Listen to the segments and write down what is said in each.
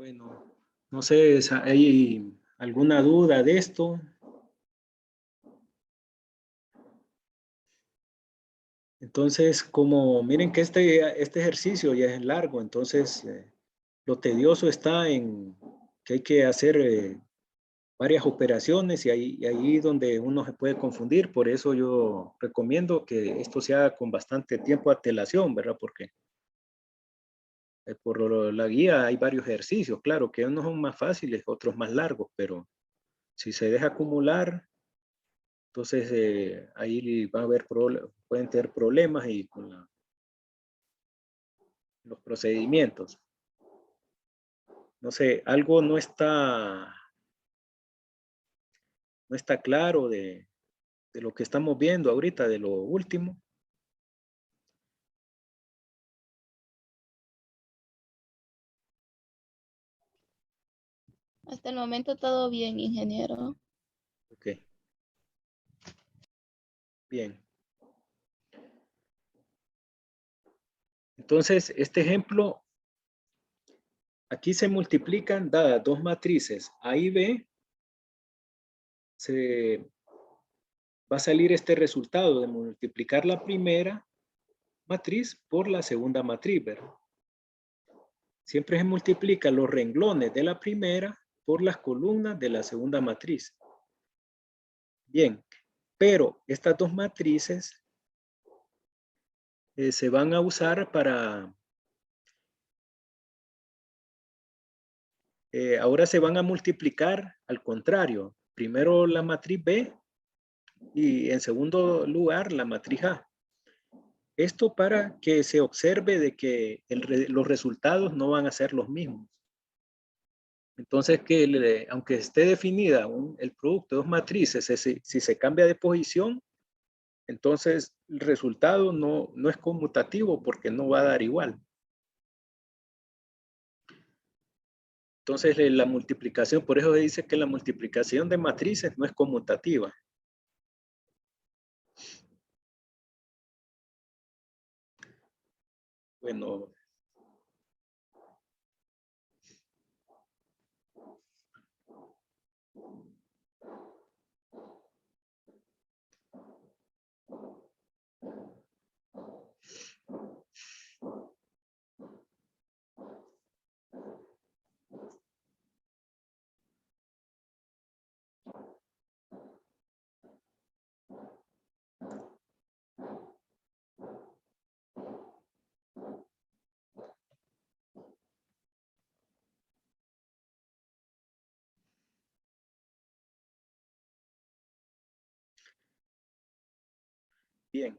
Bueno, no sé, ¿hay alguna duda de esto? Entonces, como miren que este ejercicio ya es largo, entonces lo tedioso está en que hay que hacer varias operaciones y ahí donde uno se puede confundir. Por eso yo recomiendo que esto se haga con bastante tiempo de antelación, ¿verdad? Porque la guía hay varios ejercicios, claro, que unos son más fáciles, otros más largos, pero si se deja acumular, entonces ahí va a haber pueden tener problemas y con los procedimientos. No sé, algo no está claro de lo que estamos viendo ahorita, de lo último. Hasta el momento todo bien, ingeniero. Ok, bien. Entonces, este ejemplo, aquí se multiplican dadas dos matrices A y B, se va a salir este resultado de multiplicar la primera matriz por la segunda matriz, ¿verdad? Siempre se multiplican los renglones de la primera por las columnas de la segunda matriz. Bien, pero estas dos matrices se van a usar para, ahora se van a multiplicar al contrario. Primero la matriz B y en segundo lugar la matriz A. Esto para que se observe de que los resultados no van a ser los mismos. Entonces, aunque esté definida el producto de dos matrices, si se cambia de posición, entonces el resultado no es conmutativo porque no va a dar igual. Entonces, la multiplicación, por eso se dice que la multiplicación de matrices no es conmutativa. Bueno, bien.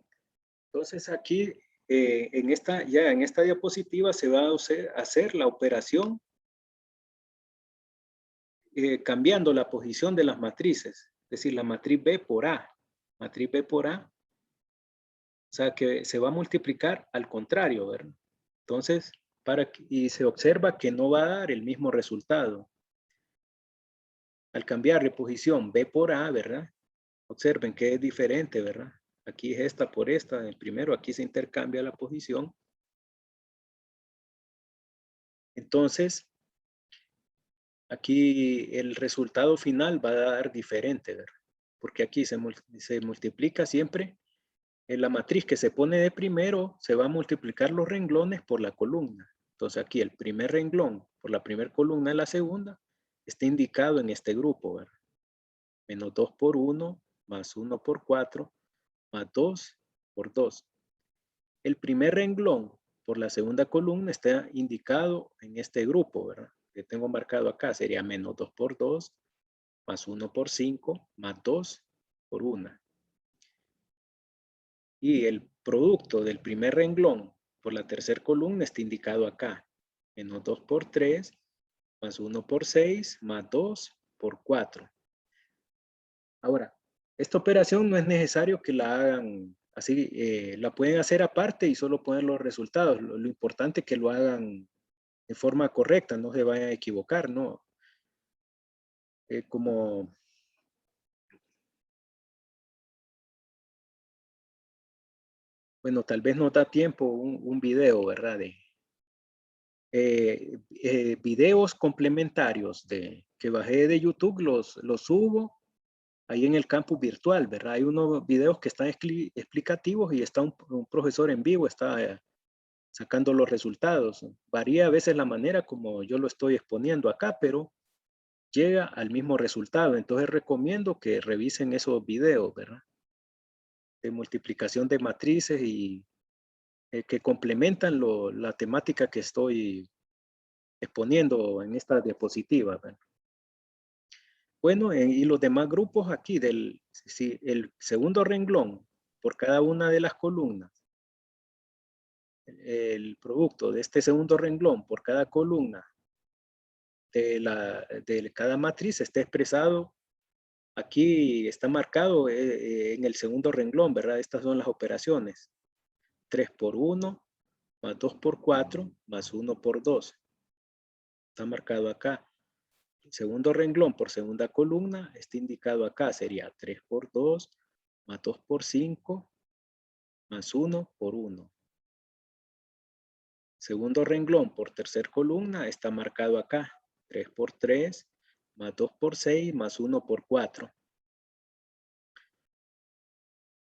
Entonces aquí, en esta diapositiva se va a hacer la operación cambiando la posición de las matrices. Es decir, la matriz B por A. Matriz B por A. O sea que se va a multiplicar al contrario, ¿verdad? Entonces, y se observa que no va a dar el mismo resultado. Al cambiar de posición B por A, ¿verdad? Observen que es diferente, ¿verdad? Aquí es esta por esta. El primero, aquí se intercambia la posición. Entonces, aquí el resultado final va a dar diferente, ¿verdad? Porque aquí se multiplica siempre en la matriz que se pone de primero, se va a multiplicar los renglones por la columna. Entonces aquí el primer renglón por la primera columna de la segunda está indicado en este grupo, ¿verdad? Menos 2 por 1, más 1 por 4, más 2 por 2. El primer renglón por la segunda columna está indicado en este grupo, ¿verdad? Que tengo marcado acá, sería menos 2 por 2, más 1 por 5, más 2 por 1. Y el producto del primer renglón por la tercera columna está indicado acá. Menos 2 por 3, más 1 por 6, más 2 por 4. Ahora, esta operación no es necesario que la hagan así, la pueden hacer aparte y solo poner los resultados. Lo importante es que lo hagan de forma correcta, no se vayan a equivocar, ¿no? Como, bueno, tal vez no da tiempo un video, ¿verdad? videos complementarios que bajé de YouTube, los subo ahí en el campus virtual, ¿verdad? Hay unos videos que están explicativos y está un profesor en vivo, está sacando los resultados. Varía a veces la manera como yo lo estoy exponiendo acá, pero llega al mismo resultado. Entonces recomiendo que revisen esos videos, ¿verdad? De multiplicación de matrices y que complementan la temática que estoy exponiendo en esta diapositiva, ¿verdad? Bueno, y los demás grupos aquí si el segundo renglón por cada una de las columnas, el producto de este segundo renglón por cada columna de cada matriz está expresado, aquí está marcado en el segundo renglón, ¿verdad? Estas son las operaciones. 3 por 1, más 2 por 4, más 1 por 2. Está marcado acá. El segundo renglón por segunda columna está indicado acá. Sería 3 por 2, más 2 por 5, más 1 por 1. Segundo renglón por tercer columna está marcado acá. 3 por 3, más 2 por 6, más 1 por 4.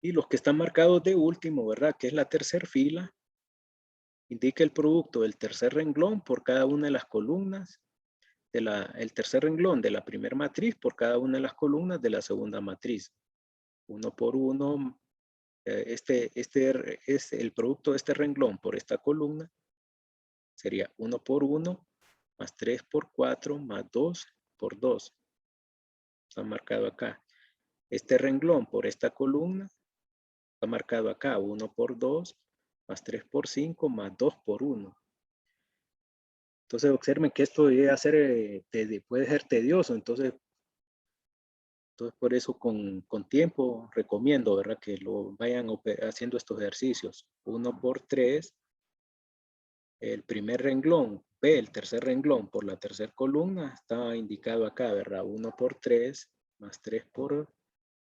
Y los que están marcados de último, ¿verdad? Que es la tercera fila, indica el producto del tercer renglón por cada una de las columnas, el tercer renglón de la primera matriz por cada una de las columnas de la segunda matriz. 1 por 1, este es el producto de este renglón por esta columna, sería 1 por 1, más 3 por 4, más 2 por 2. Está marcado acá. Este renglón por esta columna está marcado acá, 1 por 2, más 3 por 5, más 2 por 1. Entonces observen que esto puede ser tedioso, entonces por eso con tiempo recomiendo, ¿verdad? Que lo vayan haciendo estos ejercicios. 1 por 3, el primer renglón, el tercer renglón por la tercera columna está indicado acá, ¿verdad? 1 por 3, más 3 por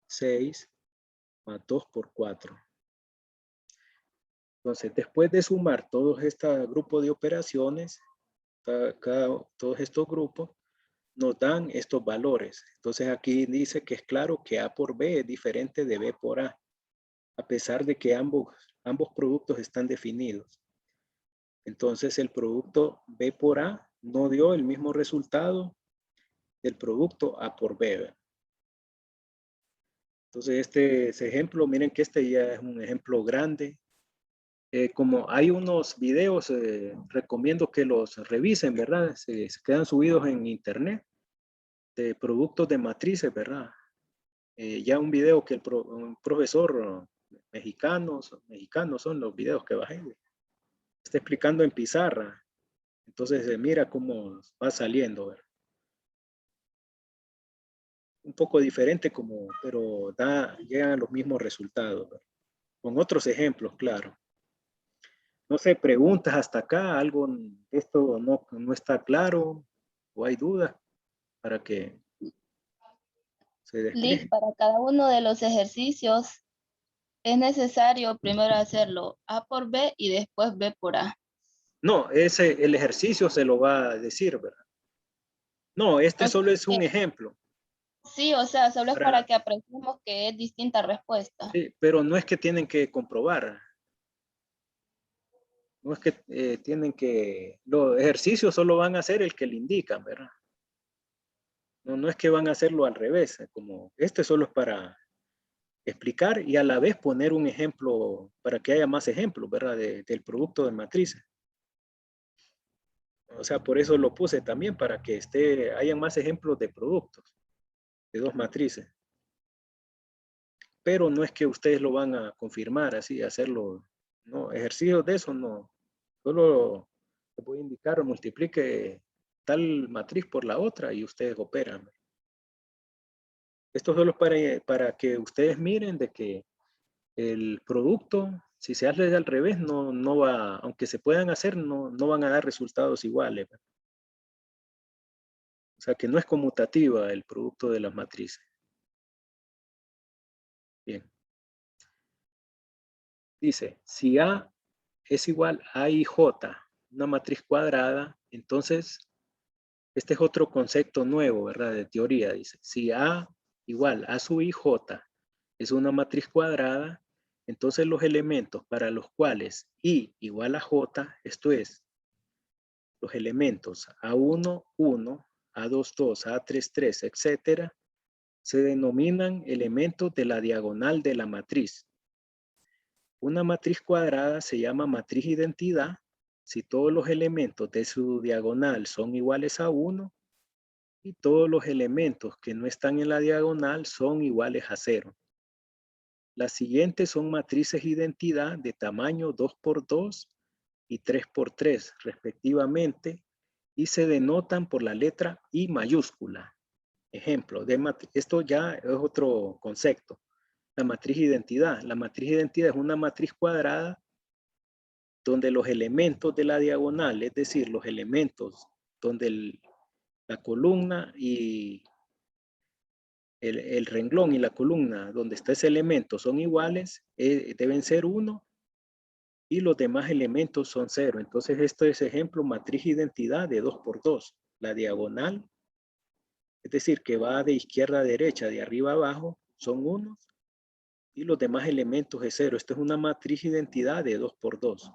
6, más 2 por 4. Entonces, después de sumar todos este grupo de operaciones, todos estos grupos, nos dan estos valores. Entonces, aquí dice que es claro que A por B es diferente de B por a pesar de que ambos productos están definidos. Entonces, el producto B por A no dio el mismo resultado del producto A por B. Entonces, este ejemplo, miren que este ya es un ejemplo grande. Como hay unos videos, recomiendo que los revisen, ¿verdad? Se quedan subidos en internet de productos de matrices, ¿verdad? Ya un video que un profesor mexicanos son los videos que bajé. Está explicando en pizarra. Entonces se mira cómo va saliendo, ¿verdad? Un poco diferente pero llegan a los mismos resultados, ¿verdad? Con otros ejemplos, claro. No sé, preguntas hasta acá, algo de esto no está claro o hay dudas para que se Liz, despeje. para cada uno de los ejercicios es necesario primero hacerlo A por B y después B por A. No, el ejercicio se lo va a decir, ¿verdad? No, este O sea solo es un que, ejemplo. sí, o sea, solo es para que aprendamos que es distinta respuesta. Sí, pero no es que tienen que comprobar. No es que los ejercicios solo van a hacer el que le indican, ¿verdad? No es que van a hacerlo al revés, como este solo es para explicar y a la vez poner un ejemplo para que haya más ejemplos, ¿verdad? Del producto de matrices. O sea, por eso lo puse también para que hayan más ejemplos de productos de dos matrices. Pero no es que ustedes lo van a confirmar así, hacerlo, no, ejercicios de eso no. Solo les voy a indicar, multiplique tal matriz por la otra y ustedes operan. Esto solo es para que ustedes miren de que el producto, si se hace al revés, no va, aunque se puedan hacer, no van a dar resultados iguales. O sea que no es conmutativa el producto de las matrices. Bien. Dice, si A es igual a IJ una matriz cuadrada, entonces este es otro concepto nuevo, ¿verdad? De teoría, dice, si A igual a sub i j es una matriz cuadrada, entonces los elementos para los cuales i igual a j, esto es, los elementos A1, 1, A2, 2, A3, 3, etcétera, se denominan elementos de la diagonal de la matriz. Una matriz cuadrada se llama matriz identidad si todos los elementos de su diagonal son iguales a 1 y todos los elementos que no están en la diagonal son iguales a 0. Las siguientes son matrices identidad de tamaño 2 por 2 y 3 por 3 respectivamente y se denotan por la letra I mayúscula. Ejemplo, esto ya es otro concepto. La matriz identidad. La matriz identidad es una matriz cuadrada donde los elementos de la diagonal, es decir, los elementos donde la columna y el renglón y la columna donde está ese elemento son iguales, deben ser 1 y los demás elementos son 0. Entonces, esto es ejemplo, matriz identidad de 2 por 2. La diagonal, es decir, que va de izquierda a derecha, de arriba a abajo, son 1 y los demás elementos es 0. Esto es una matriz identidad de 2 por 2.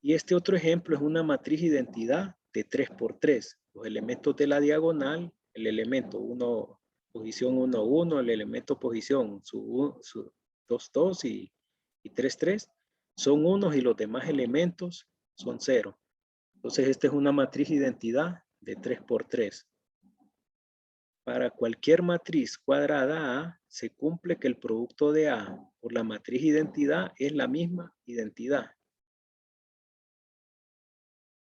Y este otro ejemplo es una matriz identidad de 3 por 3. Los elementos de la diagonal, el elemento 1, posición 1, 1, el elemento posición 2, 2 y 3, 3, son 1 y los demás elementos son 0. Entonces, esta es una matriz identidad de 3 por 3. Para cualquier matriz cuadrada A, se cumple que el producto de A por la matriz identidad es la misma identidad.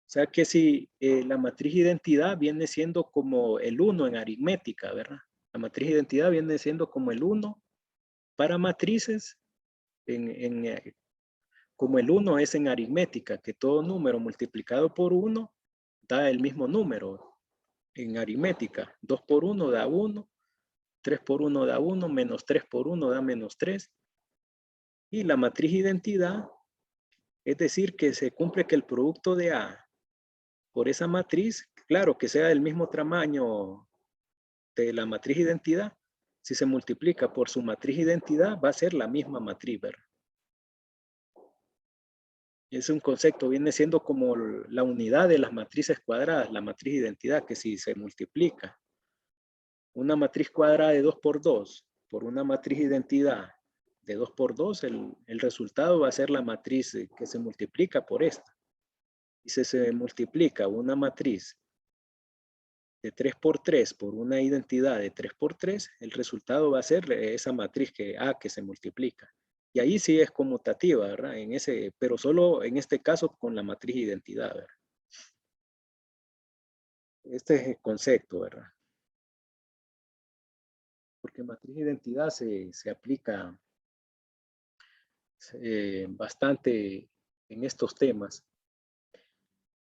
O sea que si la matriz identidad viene siendo como el 1 en aritmética, ¿verdad? La matriz identidad viene siendo como el 1 para matrices, como el 1 es en aritmética, que todo número multiplicado por 1 da el mismo número en aritmética. 2 por 1 da 1, 3 por 1 da 1, menos 3 por 1 da menos 3. Y la matriz identidad, es decir, que se cumple que el producto de A por esa matriz, claro, que sea del mismo tamaño de la matriz identidad, si se multiplica por su matriz identidad, va a ser la misma matriz, ¿verdad? Es un concepto, viene siendo como la unidad de las matrices cuadradas, la matriz identidad, que si se multiplica una matriz cuadrada de 2 por 2 por una matriz identidad de 2 por 2, el resultado va a ser la matriz que se multiplica por esta. Y si se multiplica una matriz de 3 por 3 por una identidad de 3 por 3, el resultado va a ser esa matriz que se multiplica. Y ahí sí es conmutativa, ¿verdad? Pero solo en este caso con la matriz identidad, ¿verdad? Este es el concepto, ¿verdad? Porque matriz identidad se aplica bastante en estos temas.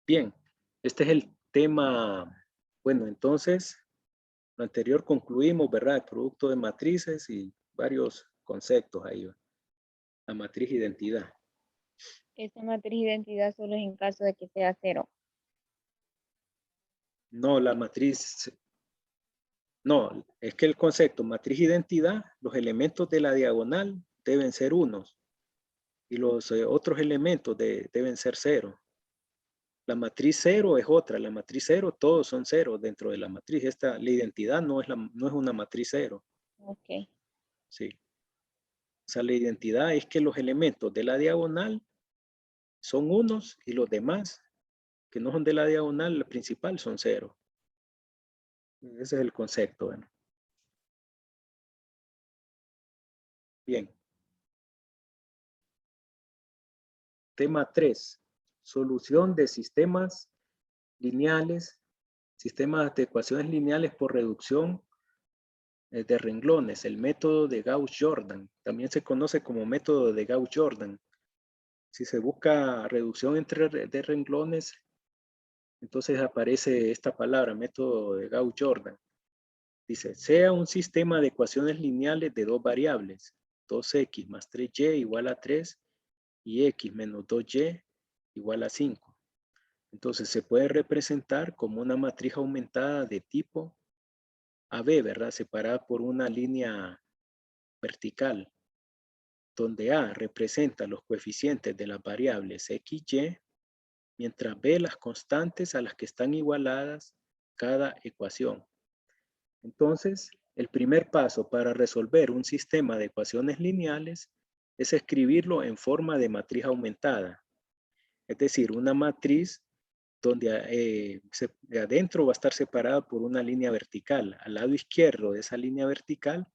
Bien, este es el tema. Bueno, entonces, lo anterior concluimos, ¿verdad? El producto de matrices y varios conceptos ahí. La matriz identidad. Esta matriz identidad solo es en caso de que sea 0. No, la matriz, no, es que el concepto matriz identidad, los elementos de la diagonal deben ser unos y los otros elementos deben ser 0. La matriz 0 es otra, la matriz 0, todos son 0 dentro de la matriz. La identidad no es una matriz 0. Ok. Sí. O sea, la identidad es que los elementos de la diagonal son unos y los demás que no son de la diagonal, la principal, son 0. Ese es el concepto. Bueno. Bien. Tema 3. Solución de sistemas lineales, sistemas de ecuaciones lineales por reducción de renglones, el método de Gauss-Jordan. También se conoce como método de Gauss-Jordan. Si se busca reducción de renglones, entonces aparece esta palabra, método de Gauss-Jordan. Dice, sea un sistema de ecuaciones lineales de dos variables, 2x más 3y igual a 3 y x menos 2y igual a 5. Entonces se puede representar como una matriz aumentada de tipo AB, ¿verdad? Separada por una línea vertical, donde A representa los coeficientes de las variables X, Y, mientras B las constantes a las que están igualadas cada ecuación. Entonces, el primer paso para resolver un sistema de ecuaciones lineales es escribirlo en forma de matriz aumentada. Es decir, una matriz donde de adentro va a estar separada por una línea vertical. Al lado izquierdo de esa línea vertical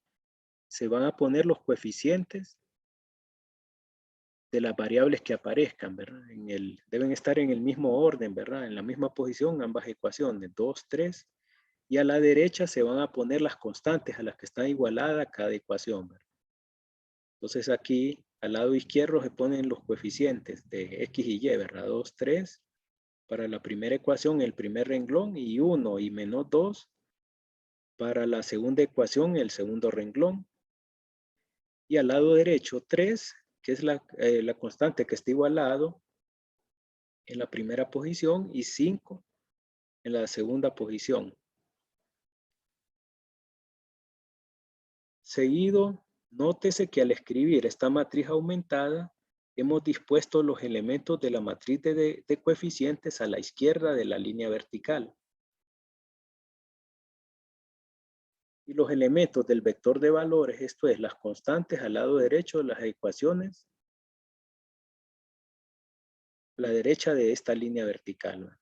se van a poner los coeficientes de las variables que aparezcan, ¿verdad? Deben estar en el mismo orden, ¿verdad? En la misma posición ambas ecuaciones, 2, 3. Y a la derecha se van a poner las constantes a las que está igualada cada ecuación, ¿verdad? Entonces aquí al lado izquierdo se ponen los coeficientes de X y Y, ¿verdad? 2, 3. Para la primera ecuación, el primer renglón, y 1 y menos 2 para la segunda ecuación, el segundo renglón. Y al lado derecho, 3, que es la constante que está igualado en la primera posición, y 5 en la segunda posición. Seguido, nótese que al escribir esta matriz aumentada, hemos dispuesto los elementos de la matriz de coeficientes a la izquierda de la línea vertical. Y los elementos del vector de valores, esto es, las constantes al lado derecho de las ecuaciones, a la derecha de esta línea vertical.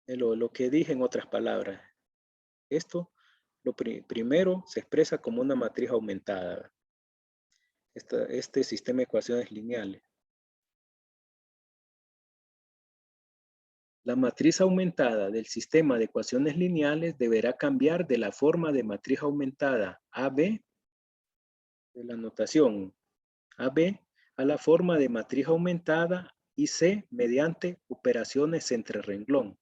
Lo que dije en otras palabras, esto primero se expresa como una matriz aumentada. Este sistema de ecuaciones lineales. La matriz aumentada del sistema de ecuaciones lineales deberá cambiar de la forma de matriz aumentada AB, de la notación AB, a la forma de matriz aumentada IC mediante operaciones entre renglón.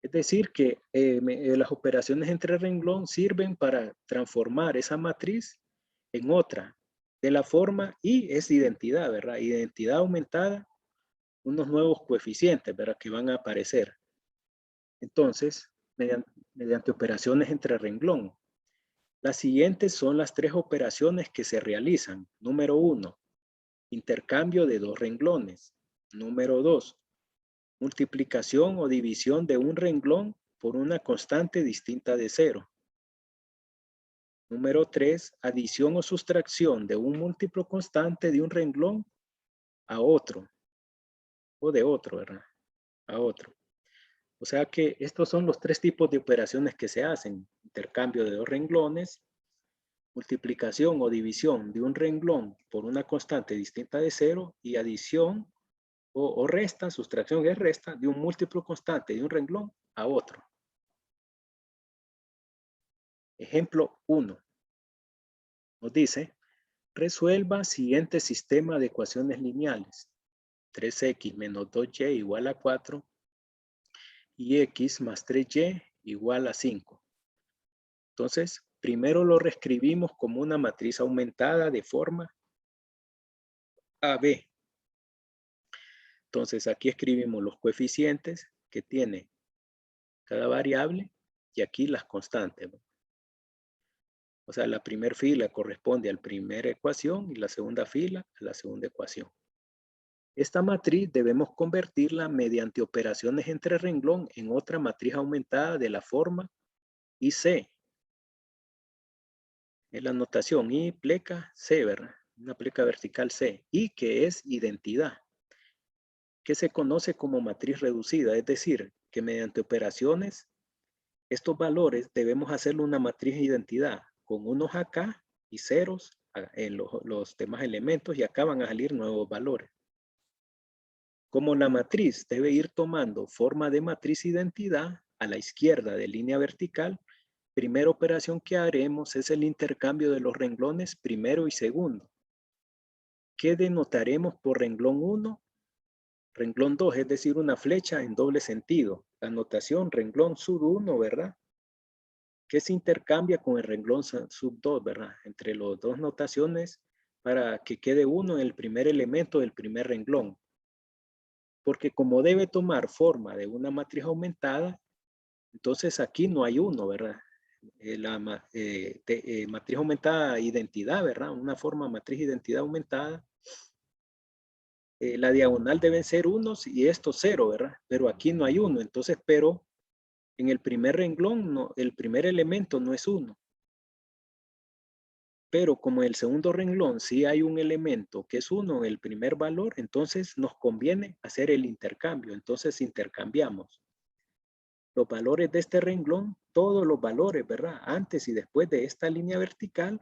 Es decir, que las operaciones entre renglón sirven para transformar esa matriz en otra, de la forma I es identidad, ¿verdad? Identidad aumentada, unos nuevos coeficientes, ¿verdad? Que van a aparecer. Entonces, mediante operaciones entre renglón. Las siguientes son las 3 operaciones que se realizan. Número 1, intercambio de 2 renglones. Número 2, multiplicación o división de un renglón por una constante distinta de 0. Número 3, adición o sustracción de un múltiplo constante de un renglón a otro. O de otro, ¿verdad? A otro. O sea que estos son los 3 tipos de operaciones que se hacen. Intercambio de 2 renglones, multiplicación o división de un renglón por una constante distinta de 0 y adición o resta, sustracción es resta, de un múltiplo constante de un renglón a otro. Ejemplo 1. Nos dice, resuelva siguiente sistema de ecuaciones lineales. 3x menos 2y igual a 4 y x más 3y igual a 5. Entonces, primero lo reescribimos como una matriz aumentada de forma AB. Entonces, aquí escribimos los coeficientes que tiene cada variable y aquí las constantes, ¿no? O sea, la primera fila corresponde a la primera ecuación y la segunda fila a la segunda ecuación. Esta matriz debemos convertirla mediante operaciones entre renglón en otra matriz aumentada de la forma IC. Es la notación I pleca C, ¿verdad? Una pleca vertical C. Y que es identidad, que se conoce como matriz reducida, es decir, que mediante operaciones, estos valores debemos hacerle una matriz de identidad con unos acá y ceros en los demás elementos y acá van a salir nuevos valores. Como la matriz debe ir tomando forma de matriz identidad a la izquierda de línea vertical, primera operación que haremos es el intercambio de los renglones primero y segundo. ¿Qué denotaremos por renglón 1? Renglón 2, es decir, una flecha en doble sentido. La notación renglón sub 1, ¿verdad? Que se intercambia con el renglón sub 2, ¿verdad? Entre las dos notaciones para que quede 1 en el primer elemento del primer renglón. Porque como debe tomar forma de una matriz aumentada, entonces aquí no hay 1, ¿verdad? Matriz aumentada identidad, ¿verdad? Una forma matriz identidad aumentada. La diagonal deben ser 1 y esto 0, ¿verdad? Pero aquí no hay 1, entonces, pero en el primer renglón, no, el primer elemento no es 1. Pero como en el segundo renglón sí hay un elemento que es 1 en el primer valor, entonces nos conviene hacer el intercambio. Entonces intercambiamos los valores de este renglón, todos los valores, ¿verdad? Antes y después de esta línea vertical,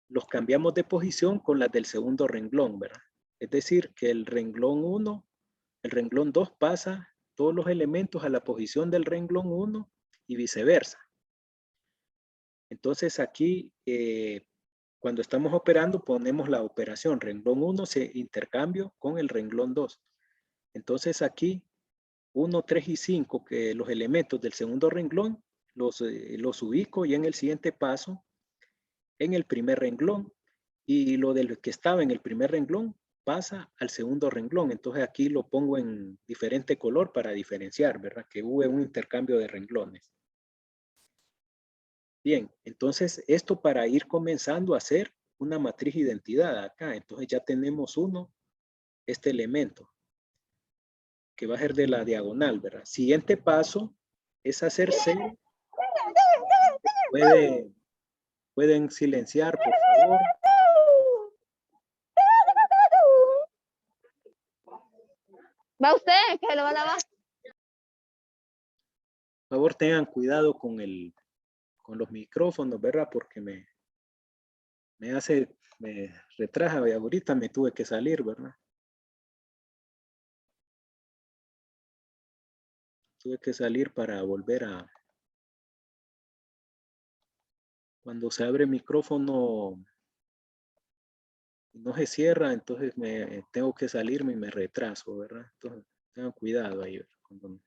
los cambiamos de posición con las del segundo renglón, ¿verdad? Es decir, que el renglón 1, el renglón 2 pasa todos los elementos a la posición del renglón 1 y viceversa. Entonces aquí, cuando estamos operando, ponemos la operación renglón 1 se intercambio con el renglón 2. Entonces aquí 1, 3 y 5, que los elementos del segundo renglón, los ubico y en el siguiente paso, en el primer renglón, y lo del que estaba en el primer renglón pasa al segundo renglón. Entonces aquí lo pongo en diferente color para diferenciar, ¿verdad? Que hubo un intercambio de renglones. Bien, entonces esto para ir comenzando a hacer una matriz identidad acá. Entonces ya tenemos este elemento, que va a ser de la diagonal, ¿verdad? Siguiente paso es hacer 0. Pueden silenciar, por favor. Va usted, que lo va a lavar. Por favor, tengan cuidado con los micrófonos, ¿verdad? Porque me retrasa y ahorita me tuve que salir, ¿verdad? Tuve que salir para volver a... Cuando se abre el micrófono y no se cierra, entonces tengo que salirme y me retraso, ¿verdad? Entonces, tengan cuidado ahí, ¿verdad?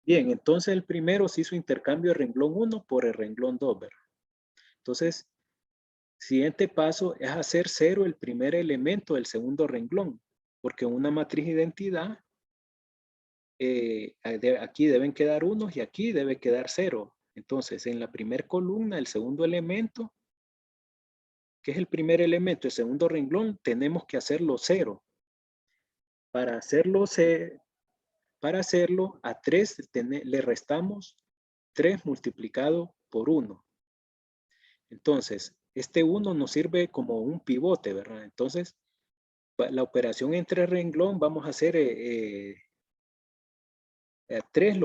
Bien, entonces el primero se hizo intercambio de renglón 1 por el renglón 2, ¿verdad? Entonces, siguiente paso es hacer 0 el primer elemento del segundo renglón, porque en una matriz identidad, aquí deben quedar 1 y aquí debe quedar 0. Entonces, en la primera columna, el segundo elemento, que es el primer elemento del segundo renglón, tenemos que hacerlo 0. Para hacerlo a 3 le restamos 3 multiplicado por 1. Entonces, este 1 nos sirve como un pivote, ¿verdad? Entonces, la operación entre renglón vamos a hacer 3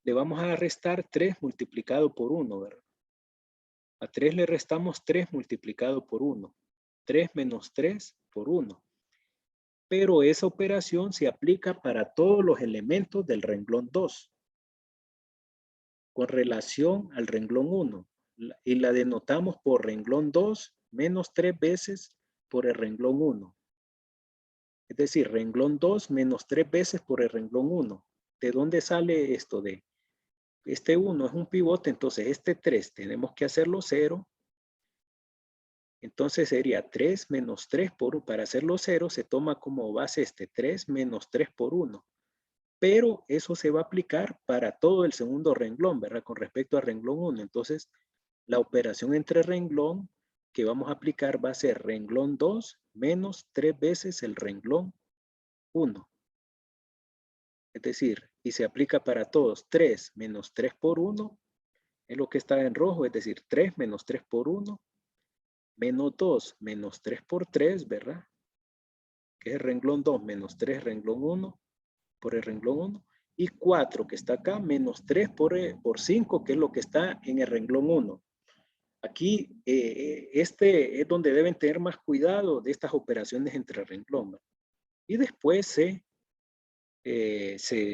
le vamos a restar 3 multiplicado por 1, ¿verdad? A 3 le restamos 3 multiplicado por 1. 3 menos 3 por 1. Pero esa operación se aplica para todos los elementos del renglón 2 con relación al renglón 1 y la denotamos por renglón 2 menos 3 veces por el renglón 1. Es decir, renglón 2 menos 3 veces por el renglón 1. ¿De dónde sale esto? De este 1 es un pivote, entonces este 3 tenemos que hacerlo 0. Entonces sería 3 menos 3 por 1. Para hacerlo 0 se toma como base 3 menos 3 por 1. Pero eso se va a aplicar para todo el segundo renglón, ¿verdad? Con respecto al renglón 1. Entonces, la operación entre renglón que vamos a aplicar va a ser renglón 2 menos 3 veces el renglón 1. Es decir, y se aplica para todos. 3 menos 3 por 1 es lo que está en rojo, es decir, 3 menos 3 por 1 menos 2 menos 3 por 3, ¿verdad? Que es el renglón 2 menos 3 renglón 1 por el renglón 1. Y 4 que está acá menos 3 por 5, que es lo que está en el renglón 1. Aquí, este es donde deben tener más cuidado de estas operaciones entre renglón. Y después se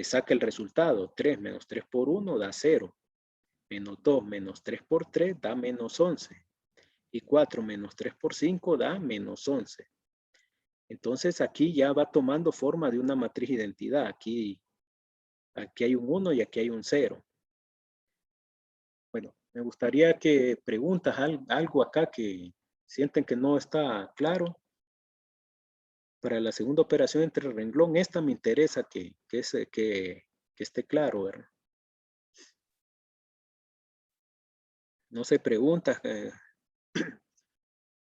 saca el resultado. 3 menos 3 por 1 da 0. Menos 2 menos 3 por 3 da menos 11. Y 4 menos 3 por 5 da menos 11. Entonces aquí ya va tomando forma de una matriz identidad. Aquí hay un 1 y aquí hay un 0. Bueno, me gustaría que preguntas algo acá que sienten que no está claro, para la segunda operación entre renglón, esta me interesa que esté claro, ¿verdad? No se pregunta,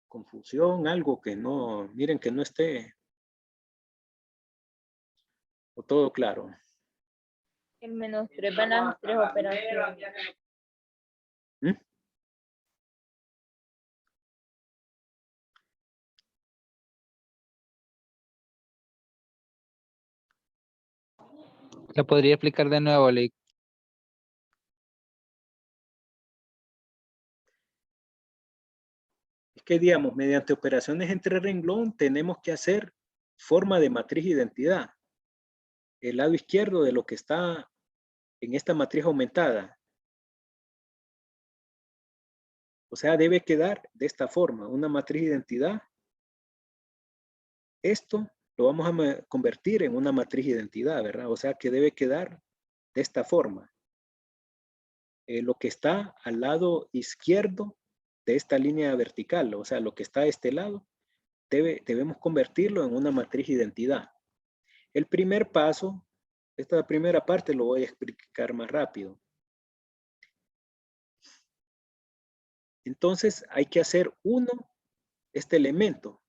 confusión, algo que no, miren que no esté, o todo claro. El -3 van las 3 operaciones. ¿Mm? ¿La podría explicar de nuevo, Lick? Es que, digamos, mediante operaciones entre renglón tenemos que hacer forma de matriz identidad. El lado izquierdo de lo que está en esta matriz aumentada. O sea, debe quedar de esta forma, una matriz identidad. Esto lo vamos a convertir en una matriz identidad, ¿verdad? O sea, que debe quedar de esta forma. Lo que está al lado izquierdo de esta línea vertical, o sea, lo que está a este lado, debemos convertirlo en una matriz identidad. El primer paso, esta primera parte lo voy a explicar más rápido. Entonces hay que hacer este elemento.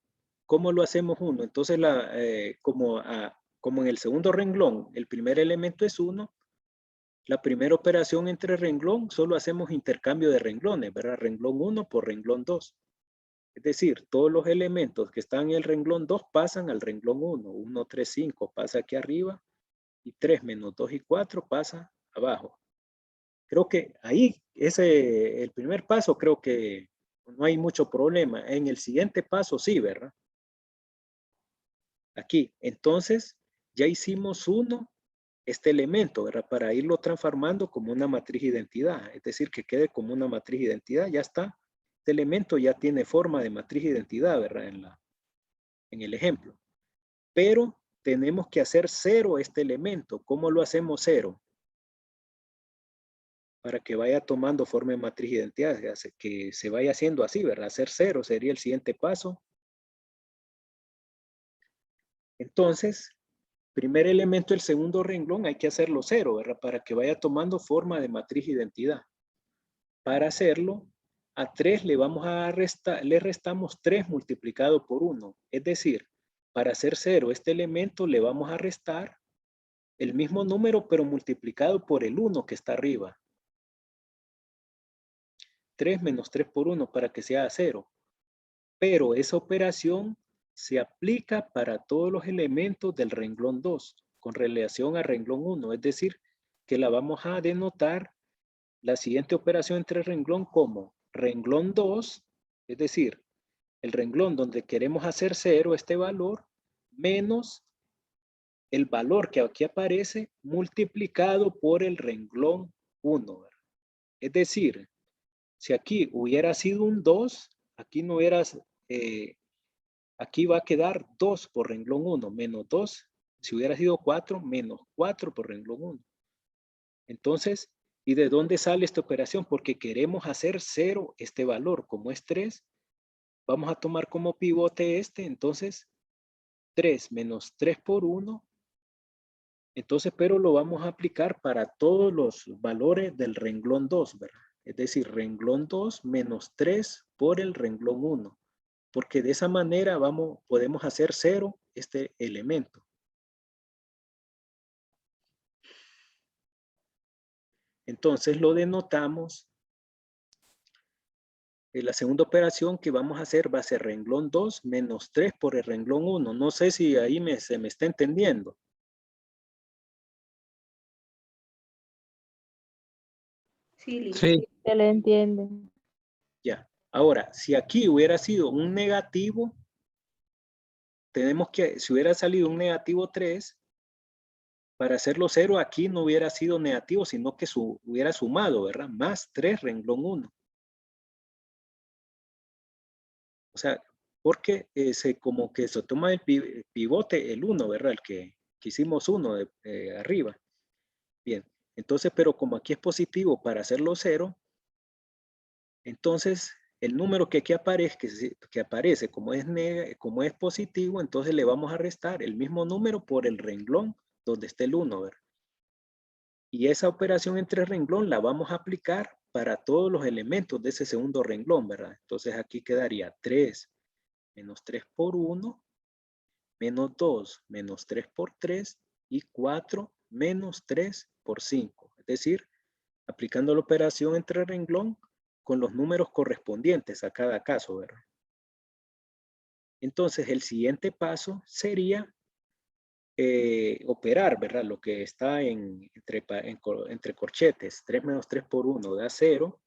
¿Cómo lo hacemos uno? Entonces, como en el segundo renglón, el primer elemento es 1, la primera operación entre renglón, solo hacemos intercambio de renglones, ¿verdad? Renglón 1 por renglón 2. Es decir, todos los elementos que están en el renglón 2 pasan al renglón 1. 1, 3, 5 pasa aquí arriba y 3 menos 2 y 4 pasa abajo. Creo que ahí, el primer paso, creo que no hay mucho problema. En el siguiente paso sí, ¿verdad? Aquí, entonces, ya hicimos este elemento, ¿verdad? Para irlo transformando como una matriz identidad. Es decir, que quede como una matriz identidad, ya está. Este elemento ya tiene forma de matriz identidad, ¿verdad? En el ejemplo. Pero tenemos que hacer 0 este elemento. ¿Cómo lo hacemos 0? Para que vaya tomando forma de matriz identidad, que se vaya haciendo así, ¿verdad? Hacer 0 sería el siguiente paso. Entonces, primer elemento del segundo renglón hay que hacerlo 0, ¿verdad? Para que vaya tomando forma de matriz identidad. Para hacerlo, a 3 le restamos 3 multiplicado por 1. Es decir, para hacer 0 este elemento le vamos a restar el mismo número pero multiplicado por el 1 que está arriba. 3 menos 3 por 1 para que sea 0. Pero esa operación se aplica para todos los elementos del renglón 2 con relación al renglón 1. Es decir, que la vamos a denotar la siguiente operación entre renglón como renglón 2, es decir, el renglón donde queremos hacer 0, este valor, menos el valor que aquí aparece multiplicado por el renglón 1. Es decir, si aquí hubiera sido un 2, aquí no hubieras, aquí va a quedar 2 por renglón 1, menos 2. Si hubiera sido 4, menos 4 por renglón 1. Entonces, ¿y de dónde sale esta operación? Porque queremos hacer 0 este valor. Como es 3, vamos a tomar como pivote entonces 3 menos 3 por 1. Entonces, pero lo vamos a aplicar para todos los valores del renglón 2, ¿verdad? Es decir, renglón 2 menos 3 por el renglón 1. Porque de esa manera podemos hacer 0 este elemento. Entonces lo denotamos. La segunda operación que vamos a hacer va a ser renglón 2 menos 3 por el renglón 1. No sé si ahí se me está entendiendo. Sí. Se le entiende. Ya. Ahora, si aquí hubiera sido un negativo, si hubiera salido un negativo 3, para hacerlo 0 aquí no hubiera sido negativo, sino que hubiera sumado, ¿verdad? Más 3 renglón 1. O sea, porque como que se toma el pivote, el 1, ¿verdad? El que hicimos 1 de arriba. Bien, entonces, pero como aquí es positivo para hacerlo 0, entonces el número que aquí aparece como es positivo, entonces le vamos a restar el mismo número por el renglón donde esté el 1, ¿verdad? Y esa operación entre renglón la vamos a aplicar para todos los elementos de ese segundo renglón, ¿verdad? Entonces aquí quedaría 3 menos 3 por 1, menos 2 menos 3 por 3 y 4 menos 3 por 5. Es decir, aplicando la operación entre renglón con los números correspondientes a cada caso, ¿verdad? Entonces, el siguiente paso sería operar, ¿verdad? Lo que está entre corchetes. 3 menos 3 por 1 da 0.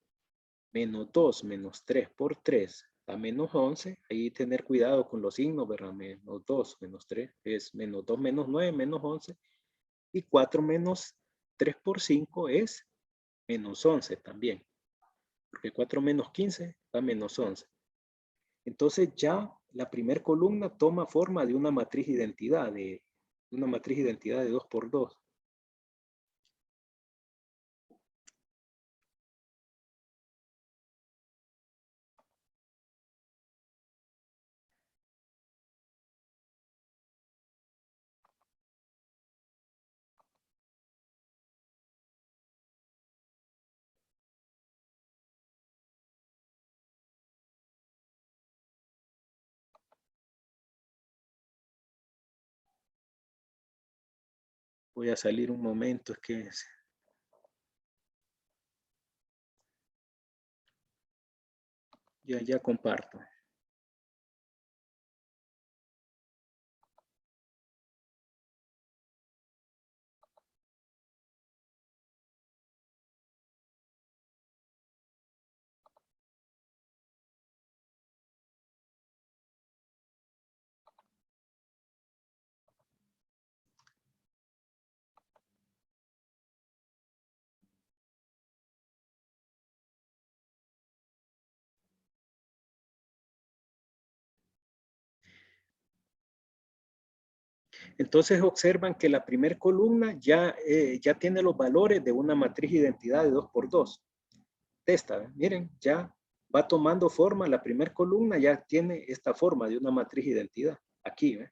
Menos 2 menos 3 por 3 da menos 11. Ahí tener cuidado con los signos, ¿verdad? Menos 2 menos 3 es menos 2 menos 9 menos 11. Y 4 menos 3 por 5 es menos 11 también. Porque 4 menos 15 da menos 11. Entonces ya la primera columna toma forma de una matriz identidad, de 2 por 2. Voy a salir un momento, es que ya comparto. Entonces observan que la primera columna ya tiene los valores de una matriz identidad de 2 por 2. Esta, miren, ya va tomando forma, la primera columna ya tiene esta forma de una matriz identidad. Aquí, ¿ve?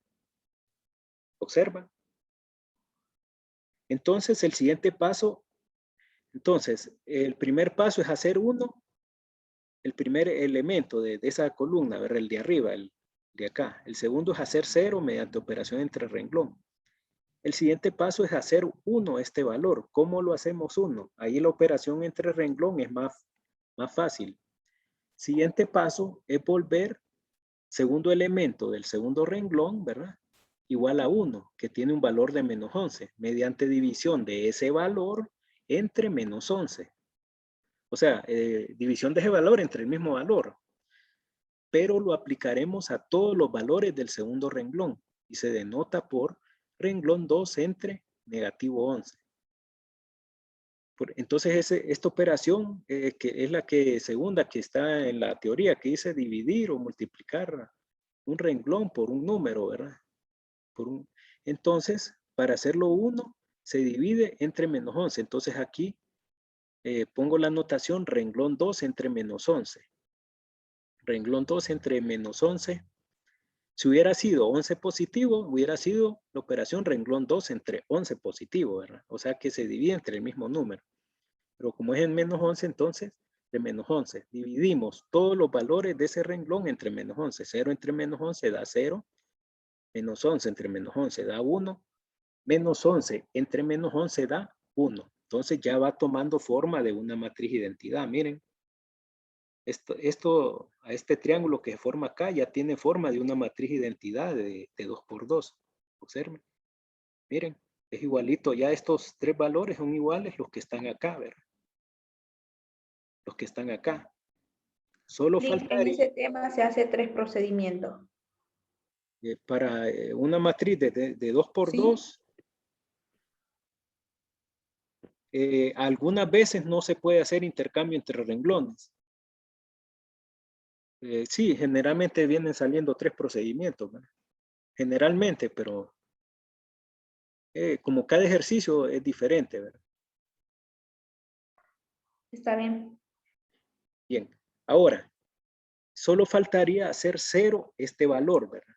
Observan. Entonces el siguiente paso, el primer paso es hacer el primer elemento de esa columna, ¿verdad? El de arriba, el de acá. El segundo es hacer 0 mediante operación entre renglón. El siguiente paso es hacer 1 este valor. ¿Cómo lo hacemos 1? Ahí la operación entre renglón es más fácil. Siguiente paso es volver segundo elemento del segundo renglón, ¿verdad? Igual a 1, que tiene un valor de menos 11, mediante división de ese valor entre menos 11. O sea, división de ese valor entre el mismo valor. Pero lo aplicaremos a todos los valores del segundo renglón y se denota por renglón 2 entre negativo 11. Entonces, esta operación, que es la segunda que está en la teoría, que dice dividir o multiplicar un renglón por un número, ¿verdad? Entonces, para hacerlo 1, se divide entre menos 11. Entonces, aquí pongo la notación renglón 2 entre menos 11. Renglón 2 entre menos 11. Si hubiera sido 11 positivo, hubiera sido la operación renglón 2 entre 11 positivo, ¿verdad? O sea que se divide entre el mismo número. Pero como es en menos 11, entonces, de menos 11. Dividimos todos los valores de ese renglón entre menos 11. 0 entre menos 11 da 0. Menos 11 entre menos 11 da 1. Menos 11 entre menos 11 da 1. Entonces ya va tomando forma de una matriz identidad. Miren. Este triángulo que se forma acá ya tiene forma de una matriz identidad de 2 por 2. Observen. Miren, es igualito. Ya estos tres valores son iguales los que están acá, ¿verdad? Los que están acá. Solo faltaría. En ese tema se hace 3 procedimientos. Para una matriz de 2 por ¿Sí? 2, algunas veces no se puede hacer intercambio entre renglones. Sí, generalmente vienen saliendo 3 procedimientos, ¿verdad? Generalmente, pero como cada ejercicio es diferente, ¿verdad? Está bien. Bien, ahora, Solo faltaría hacer 0 este valor, ¿verdad?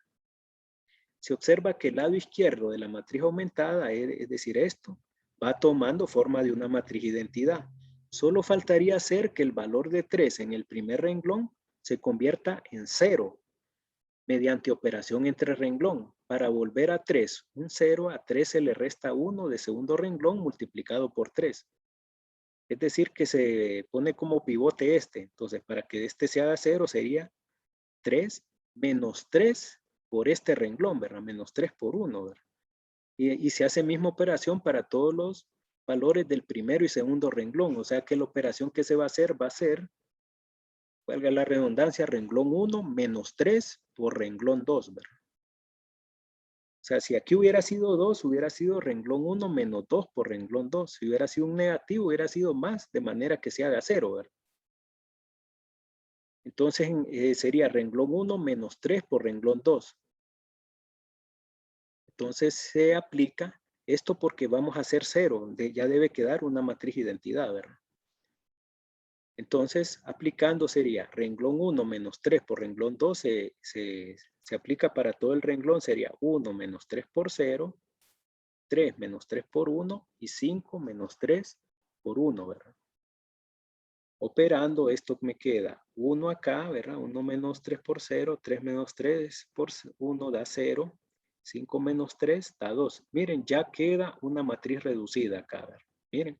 Se observa que el lado izquierdo de la matriz aumentada, es decir, esto, va tomando forma de una matriz identidad. Solo faltaría hacer que el valor de 3 en el primer renglón se convierta en 0 mediante operación entre renglón. Para volver a 3, un 0, a 3 se le resta 1 de segundo renglón multiplicado por 3. Es decir, que se pone como pivote este. Entonces, para que este se haga 0 sería 3 menos 3 por este renglón, ¿verdad? Menos 3 por 1, ¿verdad? Y se hace misma operación para todos los valores del primero y segundo renglón. O sea que la operación que se va a hacer, valga la redundancia, renglón 1 menos 3 por renglón 2, ¿verdad? O sea, si aquí hubiera sido 2, hubiera sido renglón 1 menos 2 por renglón 2. Si hubiera sido un negativo, hubiera sido más, de manera que se haga 0, ¿verdad? Entonces sería renglón 1 menos 3 por renglón 2. Entonces se aplica esto porque vamos a hacer 0. Ya debe quedar una matriz identidad, ¿verdad? Entonces, aplicando sería renglón 1 menos 3 por renglón 2 se aplica para todo el renglón, sería 1 menos 3 por 0, 3 menos 3 por 1 y 5 menos 3 por 1, ¿verdad? Operando, esto me queda 1 acá, ¿verdad? 1 menos 3 por 0, 3 menos 3 por 1 da 0, 5 menos 3 da 2. Miren, ya queda una matriz reducida acá, ¿verdad? Miren.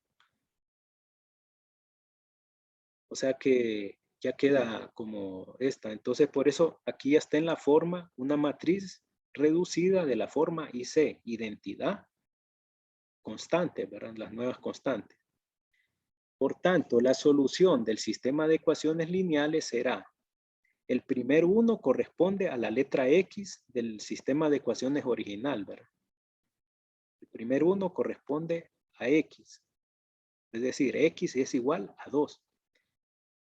O sea que ya queda como esta. Entonces, por eso aquí ya está en la forma una matriz reducida de la forma IC, identidad constante, ¿verdad? Las nuevas constantes. Por tanto, la solución del sistema de ecuaciones lineales será, el primer uno corresponde a la letra X del sistema de ecuaciones original, ¿verdad? El primer uno corresponde a X. Es decir, X es igual a 2.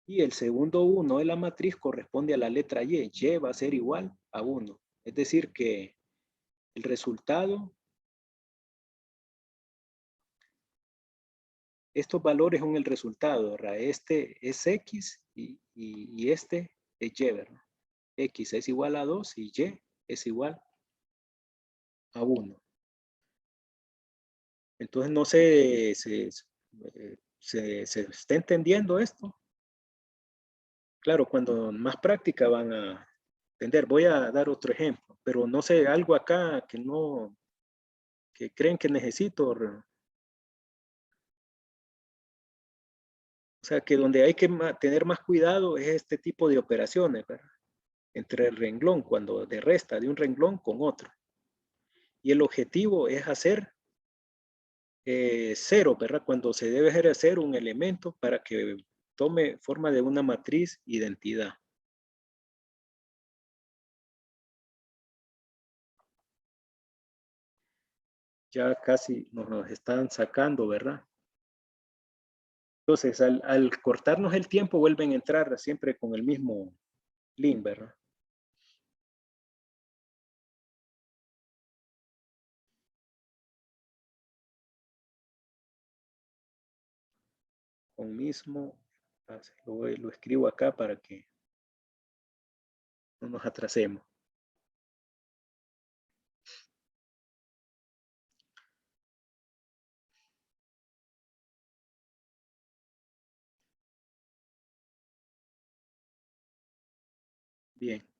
Y el segundo 1 de la matriz corresponde a la letra Y. Y va a ser igual a 1. Es decir que el resultado, estos valores son el resultado, ¿verdad? Este es X y este es Y, ¿verdad? X es igual a 2 y Y es igual a 1. Entonces no sé, se está entendiendo esto. Claro, cuando más práctica van a entender. Voy a dar otro ejemplo, pero no sé, algo acá que creen que necesito. O sea, que donde hay que tener más cuidado es este tipo de operaciones, ¿verdad? Entre el renglón, cuando de resta de un renglón con otro. Y el objetivo es hacer 0, ¿verdad? Cuando se debe ejercer un elemento para que tome forma de una matriz identidad. Ya casi nos están sacando, ¿verdad? Entonces, al cortarnos el tiempo, vuelven a entrar siempre con el mismo link, ¿verdad? Con mismo, lo escribo acá para que no nos atrasemos. Bien.